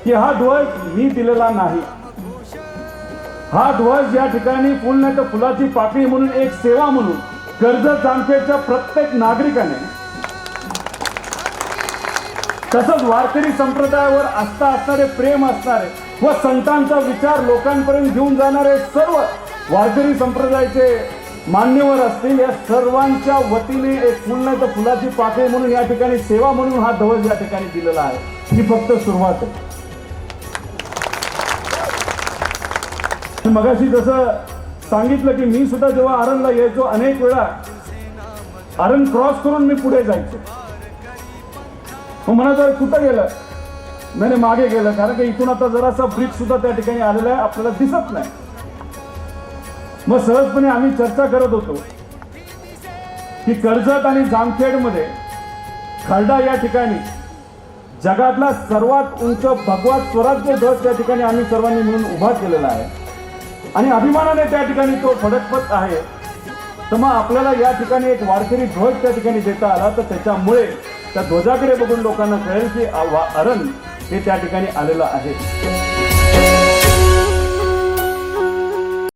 की हा ध्वज मी दिलेला नाही, हा ध्वज या ठिकाणी फुल नाही तर फुलाची पाकळी म्हणून एक सेवा म्हणून कर्जत जामखेडच्या प्रत्येक नागरिकाने, तसंच वारकरी संप्रदायावर आस्था असणारे, प्रेम असणारे व संतांचा विचार लोकांपर्यंत घेऊन जाणारे सर्व वारकरी संप्रदायाचे मान्यवर असतील, या सर्वांच्या वतीने एक फुल नाही तर फुलाची पाकळी म्हणून या ठिकाणी सेवा म्हणून हा ध्वज या ठिकाणी दिलेला आहे. ही फक्त सुरुवात आहे. मगाशी जसं सांगितलं की मी सुद्धा जेव्हा आरणला यायचो अनेक वेळा आरण क्रॉस करून मी पुढे जायचो. मग म्हणायचं कुठं गेलं, नाही मागे गेलं, कारण की इथून आता जरासा ब्रिज सुद्धा त्या ठिकाणी आलेला आहे, आपल्याला दिसत नाही. मग सहजपणे आम्ही चर्चा करत होतो की कर्जत आणि जामखेडमध्ये खर्डा या ठिकाणी जगातला सर्वात उंच भगवा स्वराज्य ध्वज त्या ठिकाणी आम्ही सर्वांनी मिळून उभा केलेला आहे आणि अभिमानाने त्या ठिकाणी तो फडकत आहे. तर मग आपल्याला या ठिकाणी एक वारकरी ध्वज त्या ठिकाणी देता आला तर त्याच्यामुळे त्या ध्वजाकडे बघून लोकांना कळेल की आरण हे त्या ठिकाणी आलेलं आहे.